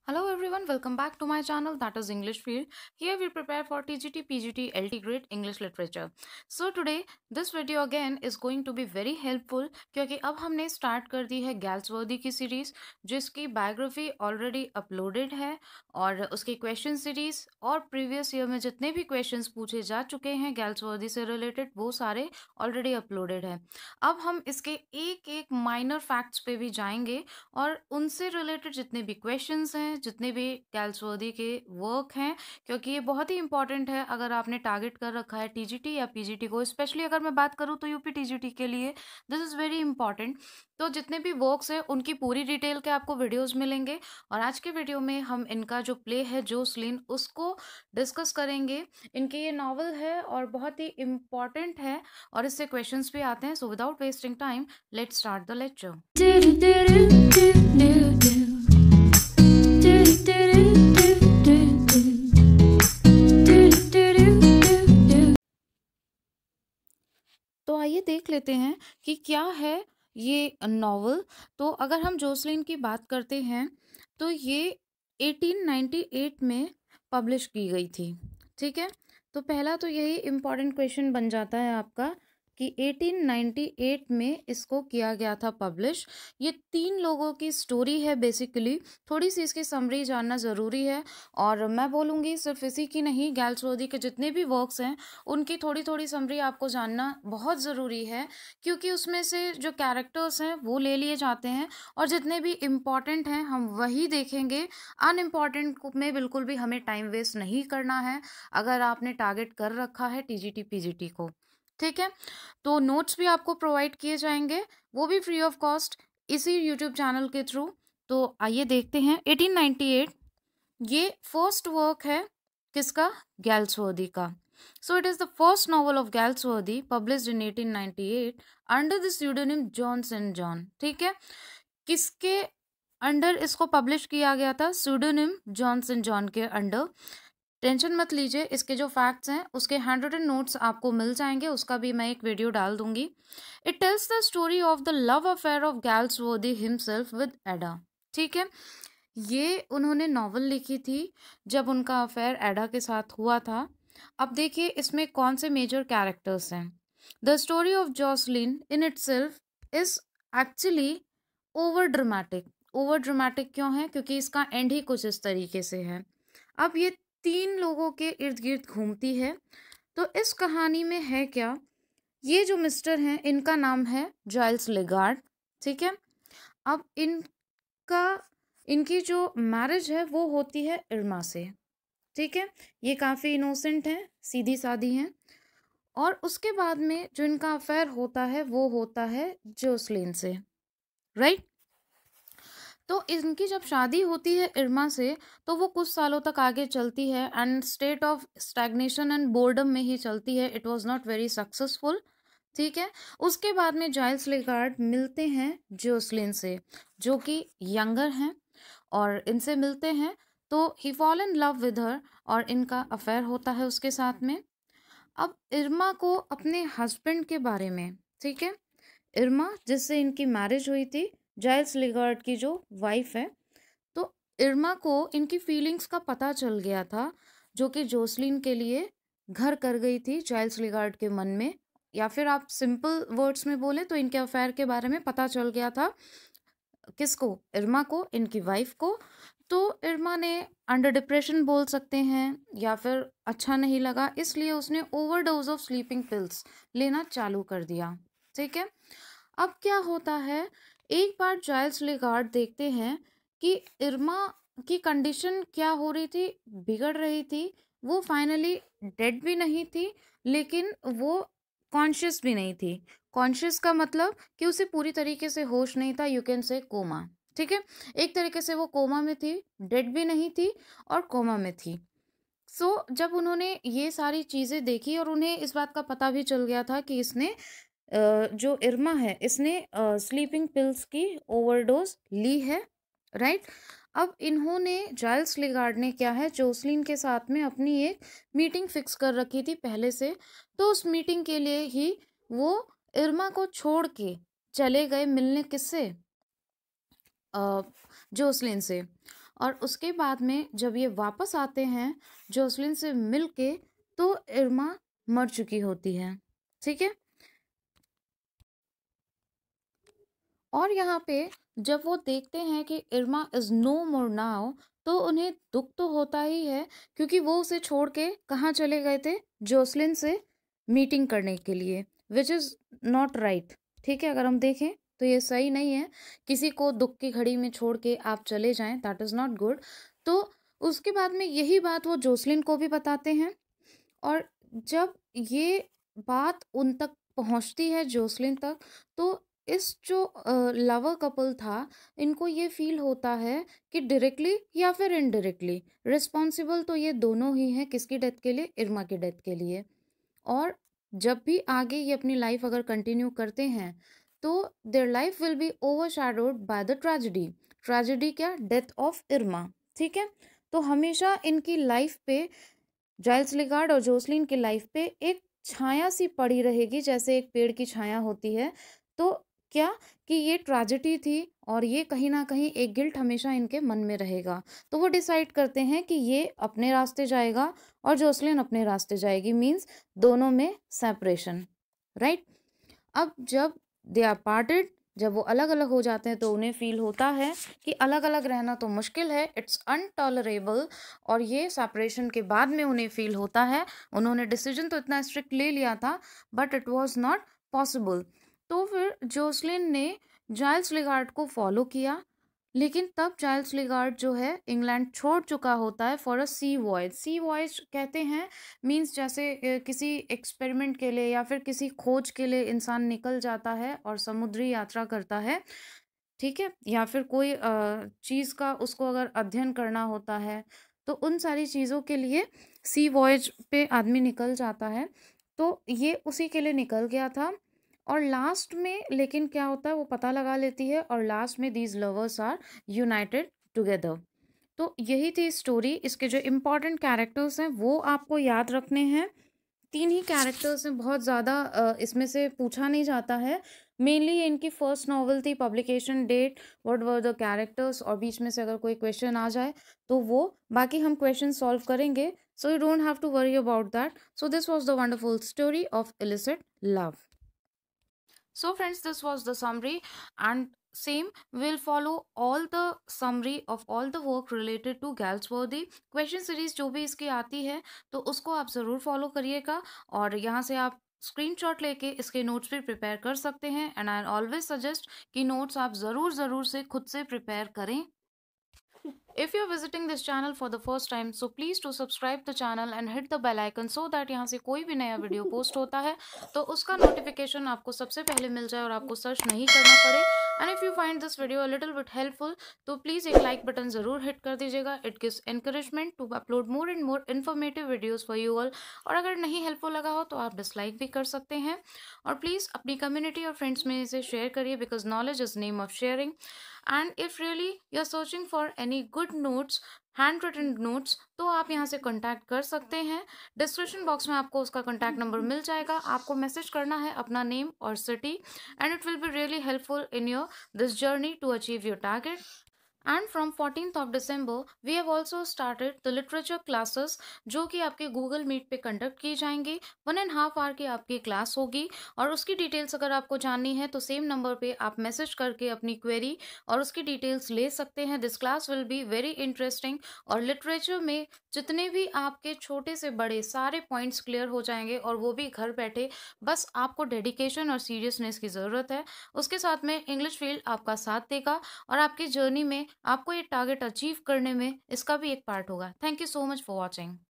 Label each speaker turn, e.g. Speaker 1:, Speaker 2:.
Speaker 1: Hello everyone, welcome back to my channel that is English Field. Here we prepare for TGT, PGT, LT grade English Literature. So today this video again is going to be very helpful क्योंकि अब हमने start कर दी है गैल्सवर्दी की series जिसकी biography already uploaded है और उसकी क्वेश्चन सीरीज और प्रीवियस ईयर में जितने भी क्वेश्चंस पूछे जा चुके हैं गैल्सवर्दी से रिलेटेड वो सारे ऑलरेडी अपलोडेड है। अब हम इसके एक एक माइनर फैक्ट्स पे भी जाएंगे और उनसे रिलेटेड जितने भी क्वेश्चंस हैं जितने भी गैल्सवर्दी के वर्क हैं क्योंकि ये बहुत ही इंपॉर्टेंट है अगर आपने टारगेट कर रखा है टीजीटी या पीजीटी को। स्पेशली अगर मैं बात करूँ तो यूपी टीजीटी के लिए दिस इज़ वेरी इंपॉर्टेंट। तो जितने भी वर्क्स हैं उनकी पूरी डिटेल के आपको वीडियोस मिलेंगे और आज के वीडियो में हम इनका जो प्ले है जोसलिन उसको डिस्कस करेंगे। इनकी ये नॉवल है और बहुत ही इम्पॉर्टेंट है और इससे क्वेश्चंस भी आते हैं। So without wasting time let's start the lecture. तो आइए देख लेते हैं कि क्या है ये नॉवल। तो अगर हम जोसलिन की बात करते हैं तो ये 1898 में पब्लिश की गई थी। ठीक है, तो पहला तो यही इम्पॉर्टेंट क्वेश्चन बन जाता है आपका कि 1898 में इसको किया गया था पब्लिश। ये 3 लोगों की स्टोरी है बेसिकली। थोड़ी सी इसकी समरी जानना ज़रूरी है और मैं बोलूँगी सिर्फ इसी की नहीं, गैल्सवर्दी के जितने भी वर्क्स हैं उनकी थोड़ी थोड़ी समरी आपको जानना बहुत ज़रूरी है क्योंकि उसमें से जो कैरेक्टर्स हैं वो ले लिए जाते हैं और जितने भी इम्पॉर्टेंट हैं हम वही देखेंगे। अनइम्पॉर्टेंट में बिल्कुल भी हमें टाइम वेस्ट नहीं करना है अगर आपने टारगेट कर रखा है टीजीटी पीजीटी को। ठीक है, तो नोट्स भी आपको प्रोवाइड किए जाएंगे, वो भी फ्री ऑफ कॉस्ट इसी यूट्यूब चैनल के थ्रू। तो आइए देखते हैं 1898 ये फर्स्ट वर्क है किसका, गैल्सवर्दी का। So it is the first novel of Galsworthy published in 1898 under the pseudonym John Saint John. ठीक है, किसके अंडर इसको पब्लिश किया गया था, स्यूडोनिम जॉन सेंट जॉन के अंडर। टेंशन मत लीजिए, इसके जो फैक्ट्स हैं उसके हैंड रिटन नोट्स आपको मिल जाएंगे, उसका भी मैं एक वीडियो डाल दूंगी। It tells the story of the love affair of Galsworthy himself with Ada. ठीक है, ये उन्होंने नॉवल लिखी थी जब उनका अफेयर एडा के साथ हुआ था। अब देखिए इसमें कौन से मेजर कैरेक्टर्स हैं। The story of Jocelyn in itself is actually over dramatic. Over dramatic क्यों है, क्योंकि इसका एंड ही कुछ इस तरीके से है। अब ये 3 लोगों के इर्द गिर्द घूमती है। तो इस कहानी में है क्या, ये जो मिस्टर हैं इनका नाम है जाइल्स लेगार्ड। ठीक है, अब इनका इनकी जो मैरिज है वो होती है इर्मा से। ठीक है, ये काफ़ी इनोसेंट हैं, सीधी सादी हैं। और उसके बाद में जो इनका अफेयर होता है वो होता है जोसलिन से, राइट। तो इनकी जब शादी होती है इर्मा से तो वो कुछ सालों तक आगे चलती है and state of stagnation and boredom में ही चलती है। It was not very successful. ठीक है, उसके बाद में जाइल्स लेगार्ड मिलते हैं जोसलिन से जो कि यंगर हैं और इनसे मिलते हैं तो he fall in love with her और इनका अफेयर होता है उसके साथ में। अब इर्मा को अपने हस्बैंड के बारे में, ठीक है, इर्मा जिससे इनकी मैरिज हुई थी, जाइल्स लेगार्ड की जो वाइफ है, तो इर्मा को इनकी फीलिंग्स का पता चल गया था जो कि जोसलिन के लिए घर कर गई थी जाइल्स लेगार्ड के मन में। या फिर आप सिंपल वर्ड्स में बोले तो इनके अफेयर के बारे में पता चल गया था किसको, इर्मा को, इनकी वाइफ को। तो इर्मा ने अंडर डिप्रेशन बोल सकते हैं या फिर अच्छा नहीं लगा इसलिए उसने ओवरडोज ऑफ स्लीपिंग पिल्स लेना चालू कर दिया। ठीक है, अब क्या होता है, एक बार जाइल्स लेगार्ड देखते हैं कि इर्मा की कंडीशन क्या हो रही थी, बिगड़ रही थी। वो फाइनली डेड भी नहीं थी लेकिन वो कॉन्शियस भी नहीं थी। कॉन्शियस का मतलब कि उसे पूरी तरीके से होश नहीं था, यू कैन से कोमा। ठीक है, एक तरीके से वो कोमा में थी, डेड भी नहीं थी और कोमा में थी। जब उन्होंने ये सारी चीज़ें देखी और उन्हें इस बात का पता भी चल गया था कि इसने जो इर्मा है इसने स्लीपिंग पिल्स की ओवरडोज ली है, राइट। अब इन्होंने, जाइल्स लेगार्ड ने क्या है, जोसलिन के साथ में अपनी एक मीटिंग फिक्स कर रखी थी पहले से। तो उस मीटिंग के लिए ही वो इर्मा को छोड़ के चले गए मिलने किससे, जोसलिन से। और उसके बाद में जब ये वापस आते हैं जोसलिन से मिलके, तो इर्मा मर चुकी होती है। ठीक है। और यहाँ पे जब वो देखते हैं कि इर्मा इज नो मोर नाउ, तो उन्हें दुख तो होता ही है, क्योंकि वो उसे छोड़ के कहाँ चले गए थे, जोसलिन से मीटिंग करने के लिए, विच इज नॉट राइट। ठीक है, अगर हम देखें तो ये सही नहीं है, किसी को दुख की घड़ी में छोड़ के आप चले जाएं, दैट इज नॉट गुड। तो उसके बाद में यही बात वो जोसलिन को भी बताते हैं, और जब ये बात उन तक पहुंचती है, जोसलिन तक, तो इस जो लवर कपल था, इनको ये फील होता है कि डायरेक्टली या फिर इनडायरेक्टली रिस्पॉन्सिबल तो ये दोनों ही हैं, किसकी डेथ के लिए, इर्मा की डेथ के लिए। और जब भी आगे ये अपनी लाइफ अगर कंटिन्यू करते हैं, तो their life will be overshadowed by the tragedy. Tragedy क्या, डेथ ऑफ इर्मा। ठीक है। तो हमेशा इनकी लाइफ पे, जाइल्स लिगार्ड और जोसलिन की लाइफ पे एक छाया सी पड़ी रहेगी, जैसे एक पेड़ की छाया होती है। तो क्या, कि ये ट्रेजेडी थी, और ये कहीं ना कहीं एक गिल्ट हमेशा इनके मन में रहेगा। तो वो डिसाइड करते हैं कि ये अपने रास्ते जाएगा और जोसलिन अपने रास्ते जाएगी, मीन्स दोनों में सेपरेशन, राइट। अब जब दे आर पार्टेड, जब वो अलग अलग हो जाते हैं, तो उन्हें फील होता है कि अलग अलग रहना तो मुश्किल है, इट्स अनटॉलरेबल। और ये सेपरेशन के बाद में उन्हें फील होता है, उन्होंने डिसीजन तो इतना स्ट्रिक्ट ले लिया था, but it was not possible. तो फिर जोसलिन ने जाइल्स लिगार्ड को फॉलो किया, लेकिन तब जाइल्स लिगार्ड जो है इंग्लैंड छोड़ चुका होता है for a sea voyage. Sea voyage कहते हैं, मीन्स जैसे किसी एक्सपेरिमेंट के लिए या फिर किसी खोज के लिए इंसान निकल जाता है और समुद्री यात्रा करता है। ठीक है, या फिर कोई चीज़ का उसको अगर अध्ययन करना होता है, तो उन सारी चीज़ों के लिए सी वॉयज पे आदमी निकल जाता है। तो ये उसी के लिए निकल गया था, और लास्ट में लेकिन क्या होता है, वो पता लगा लेती है, और लास्ट में these lovers are united together. तो यही थी स्टोरी। इसके जो इम्पोर्टेंट कैरेक्टर्स हैं वो आपको याद रखने हैं। 3 ही कैरेक्टर्स हैं, बहुत ज़्यादा इसमें से पूछा नहीं जाता है। मेनली ये इनकी फर्स्ट नॉवल थी, publication date, what were the characters, और बीच में से अगर कोई क्वेश्चन आ जाए तो वो, बाकी हम क्वेश्चन सॉल्व करेंगे, so you don't have to worry about that. So this was the wonderful story of illicit love. So friends, this was the summary, and same will follow all the summary of all the work related to Galsworthy question series जो भी इसकी आती है, तो उसको आप ज़रूर follow करिएगा, और यहाँ से आप स्क्रीनशॉट लेके इसके नोट्स भी प्रिपेयर कर सकते हैं। एंड आई ऑलवेज सजेस्ट कि नोट्स आप ज़रूर से खुद से प्रिपेयर करें। If you're visiting this channel for the first time, so please to subscribe the channel and hit the bell icon so that यहाँ से कोई भी नया वीडियो पोस्ट होता है तो उसका नोटिफिकेशन आपको सबसे पहले मिल जाए और आपको सर्च नहीं करना पड़े। And if you find this video a little bit helpful, तो प्लीज़ एक लाइक बटन ज़रूर हिट कर दीजिएगा। It gives encouragement to upload more and more informative videos for you all. और अगर नहीं हेल्पफुल लगा हो तो आप डिसलाइक भी कर सकते हैं। और प्लीज़ अपनी कम्युनिटी और फ्रेंड्स में इसे शेयर करिए, because knowledge is name of sharing. And if really you are searching for any good notes, handwritten notes, तो आप यहाँ से कांटेक्ट कर सकते हैं। डिस्क्रिप्शन बॉक्स में आपको उसका कांटेक्ट नंबर मिल जाएगा। आपको मैसेज करना है अपना नेम और city, and it will be really helpful in your this journey to achieve your target. And from 14th of December we have also started the literature classes, जो कि आपके Google meet पे conduct की जाएंगी। 1.5 our की आपकी class होगी, और उसकी डिटेल्स अगर आपको जाननी है तो सेम नंबर पे आप मैसेज करके अपनी क्वेरी और उसकी डिटेल्स ले सकते हैं। This class will be very interesting, और लिटरेचर में जितने भी आपके छोटे से बड़े सारे पॉइंट्स क्लियर हो जाएंगे, और वो भी घर बैठे। बस आपको डेडिकेशन और सीरियसनेस की ज़रूरत है। उसके साथ में इंग्लिश फील्ड आपका साथ देगा, और आपकी जर्नी में आपको ये टारगेट अचीव करने में इसका भी एक पार्ट होगा। Thank you so much for watching.